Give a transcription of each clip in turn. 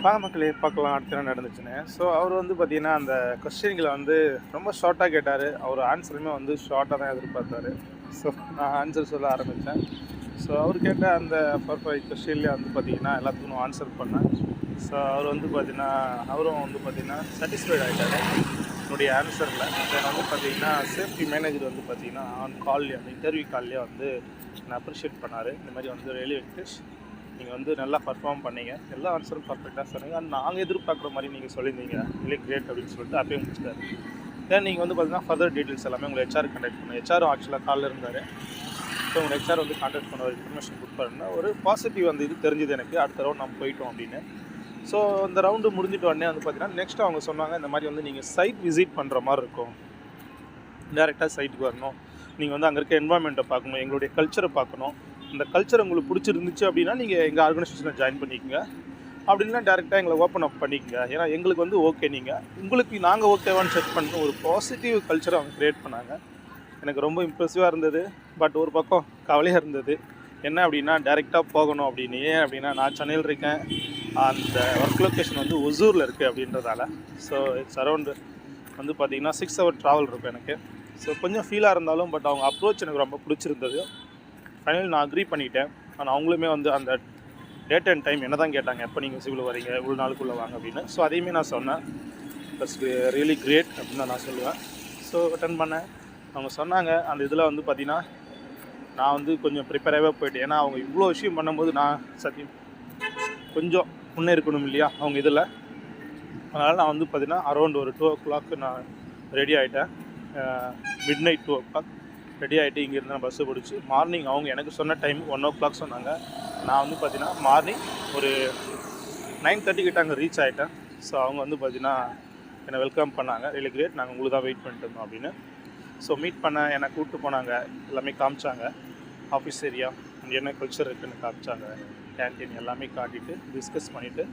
வாங்க மக்களே பார்க்கலாம் அடுத்து என்ன நடந்துச்சுன்னு. ஸோ அவர் வந்து பார்த்தீங்கன்னா அந்த கொஸ்டின்களை வந்து ரொம்ப ஷார்ட்டாக கேட்டார். அவர் ஆன்சருமே வந்து ஷார்ட்டாக தான் எதிர்பார்த்தாரு. ஸோ நான் ஆன்சர் சொல்ல ஆரம்பித்தேன். ஸோ அவர் கேட்ட அந்த 4-5 கொஸ்டின்லேயே வந்து பார்த்தீங்கன்னா எல்லாத்துக்கும் ஆன்சர் பண்ணேன். ஸோ அவர் வந்து பார்த்தீங்கன்னா அவரும் வந்து பார்த்தீங்கன்னா சாட்டிஸ்ஃபைட் ஆகிட்டார் என்னுடைய ஆன்சரில். தென் வந்து பார்த்தீங்கன்னா சேஃப்டி மேனேஜர் வந்து பார்த்தீங்கன்னா ஆன் கால்லேயே அந்த இன்டர்வியூ கால்லேயே வந்து என்னை அப்ரிஷியேட் பண்ணார். இந்த மாதிரி வந்து ரியலி வெங்கடேஷ், நீங்கள் வந்து நல்லா பர்ஃபார்ம் பண்ணீங்க, எல்லா ஆன்சரும் பர்ஃபெக்டாக சொன்னீங்க, நாங்கள் எதிர்பார்க்குற மாதிரி நீங்கள் சொல்லியிருந்தீங்க, இல்லை கிரேட் அப்படின்னு சொல்லிட்டு அப்பயே முடிச்சிட்டாரு. தென் நீங்கள் வந்து பார்த்தீங்கன்னா ஃபர்தர் டீட்டெயில்ஸ் எல்லாமே உங்களை ஹெச்ஆர் கான்டாக்ட் பண்ண ஹெச்ஆரும் ஆக்சுவலாக காலில் இருந்தார். ஸோ உங்கள் ஹெச்ஆர் வந்து கான்டாக்ட் பண்ண ஒரு இன்ஃபர்மேஷன் கொடுப்பாருன்னா ஒரு பாசிட்டிவ் வந்து இது தெரிஞ்சுது எனக்கு. அடுத்த ரவுண்ட் நம்ம போயிட்டோம் அப்படின்னு. ஸோ இந்த ரவுண்டு முடிஞ்சிட்டு உடனே வந்து பார்த்தீங்கன்னா நெக்ஸ்ட் அவங்க சொன்னாங்க, இந்த மாதிரி வந்து நீங்கள் சைட் விசிட் பண்ணுற மாதிரி இருக்கும், டேரெக்டாக சைட்டுக்கு வரணும், நீங்கள் வந்து அங்கே இருக்க என்வாயன்மெண்ட்டை பார்க்கணும், எங்களுடைய கல்ச்சரை பார்க்கணும், இந்த கல்ச்சர் உங்களுக்கு பிடிச்சிருந்துச்சு அப்படின்னா நீங்கள் எங்கள் ஆர்கனைசேஷனை ஜாயின் பண்ணிக்கோங்க, அப்படின்னா டேரெக்டாக எங்களை ஓப்பன் அப் பண்ணிக்கோங்க, ஏன்னா எங்களுக்கு வந்து ஓகே, நீங்கள் உங்களுக்கு நாங்கள் ஓகேவான்னு செக் பண்ணி ஒரு பாசிட்டிவ் கல்ச்சரை அவங்க க்ரியேட் பண்ணாங்க. எனக்கு ரொம்ப இம்ப்ரெசிவாக இருந்தது. பட் ஒரு பக்கம் கவலையாக இருந்தது. என்ன அப்படின்னா டேரெக்டாக போகணும் அப்படின்னு. ஏன் அப்படின்னா நான் சென்னையில் இருக்கேன், அந்த ஒர்க் லொக்கேஷன் வந்து ஒசூரில் இருக்குது அப்படின்றதால. ஸோ இட்ஸ் அரௌண்டு வந்து பார்த்திங்கன்னா 6 hour ட்ராவல் இருக்கும் எனக்கு. ஸோ கொஞ்சம் ஃபீலாக இருந்தாலும் பட் அவங்க அப்ரோச் எனக்கு ரொம்ப பிடிச்சிருந்தது. ஃபைனல் நான் அக்ரி பண்ணிட்டேன். ஆனால் அவங்களுமே வந்து அந்த டேட் அண்ட் டைம் என்ன தான் கேட்டாங்க, எப்போ நீங்கள் சிவில் வரீங்க, இவ்வளோ நாளுக்குள்ளே வாங்க அப்படின்னு. ஸோ அதையுமே நான் சொன்னேன். தட்ஸ் ரியலி கிரேட் அப்படின்னு தான் நான் சொல்லுவேன். ஸோ அட்டன் பண்ணேன். அவங்க சொன்னாங்க அந்த இதில் வந்து பார்த்திங்கன்னா நான் வந்து கொஞ்சம் ப்ரிப்பேராகவே போயிட்டேன். ஏன்னா அவங்க இவ்வளோ விஷயம் பண்ணும்போது நான் சத்தியம் கொஞ்சம் முன்னே இருக்கணும் இல்லையா அவங்க இதில். அதனால் நான் வந்து பார்த்திங்கன்னா அரௌண்ட் ஒரு 2 o'clock நான் ரெடி ஆகிட்டேன். மிட் நைட் 2 o'clock ரெடி ஆகிட்டு இங்கேருந்து நான் பஸ்ஸு பிடிச்சி மார்னிங் அவங்க எனக்கு சொன்ன டைம் 1 o'clock சொன்னாங்க. நான் வந்து பார்த்திங்கன்னா மார்னிங் ஒரு 9:30 கிட்ட அங்கே ரீச் ஆகிட்டேன். ஸோ அவங்க வந்து பார்த்திங்கன்னா என்னை வெல்கம் பண்ணாங்க. ரியலி கிரேட், நாங்கள் உங்களுக்கு தான் வெயிட் பண்ணிட்டு இருந்தோம் அப்படின்னு. ஸோ மீட் பண்ண என்னை கூப்பிட்டு போனாங்க, எல்லாமே காமிச்சாங்க, ஆஃபீஸ் ஏரியா இங்கே என்ன கல்ச்சர் இருக்குதுன்னு காமிச்சாங்க, கேன்டீன் எல்லாமே காட்டிட்டு டிஸ்கஸ் பண்ணிவிட்டு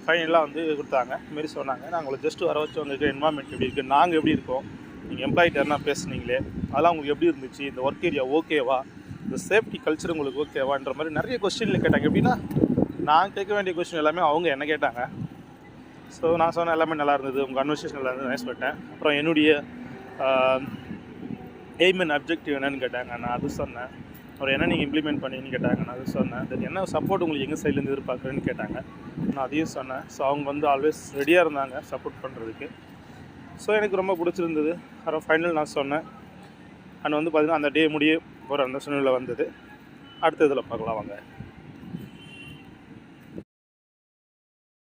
ஃபைனலாக வந்து கொடுத்தாங்க. இதுமாரி சொன்னாங்க, நாங்கள் உங்களை ஜஸ்ட்டு வர வச்சு உங்களுக்கு என்வாயன்மெண்ட் எப்படி இருக்குது, நாங்கள் எப்படி இருக்கோம், நீங்கள் எம்ப்ளாயிட்ட என்ன பேசுனீங்களே அதெல்லாம் உங்களுக்கு எப்படி இருந்துச்சு, இந்த ஒர்க் ஏரியா ஓகேவா, இந்த சேஃப்டி கல்ச்சர் உங்களுக்கு ஓகேவான்ற மாதிரி நிறைய கொஸ்டின்ல கேட்டாங்க. எப்படின்னா நான் கேட்க வேண்டிய கொஸ்டின் எல்லாமே அவங்க என்ன கேட்டாங்க. ஸோ நான் சொன்ன எல்லாமே நல்லா இருந்தது, உங்கள் கன்வர்சேஷன் நல்லா இருந்தது நான் சொல்லிட்டேன். அப்புறம் என்னுடைய எய்ம் அண்ட் அப்ஜெக்டிவ் என்னென்னு கேட்டாங்க, நான் அது சொன்னேன். அப்புறம் என்ன நீங்கள் இம்ப்ளிமெண்ட் பண்ணீங்கன்னு கேட்டாங்க, நான் அது சொன்னேன். தென் என்ன சப்போர்ட் உங்களுக்கு எங்கள் சைட்லேருந்து எதிர்பார்க்குறேன்னு கேட்டாங்க, நான் அதையும் சொன்னேன். ஸோ அவங்க வந்து ஆல்வேஸ் ரெடியாக இருந்தாங்க சப்போர்ட் பண்ணுறதுக்கு. ஸோ எனக்கு ரொம்ப பிடிச்சிருந்தது. அப்புறம் ஃபைனல் நான் சொன்னேன். அண்ட் வந்து பார்த்திங்கன்னா அந்த டே முடிய ஒரு அந்த சூழ்நிலை வந்தது. அடுத்த இதில் பார்க்கலாம் வாங்க.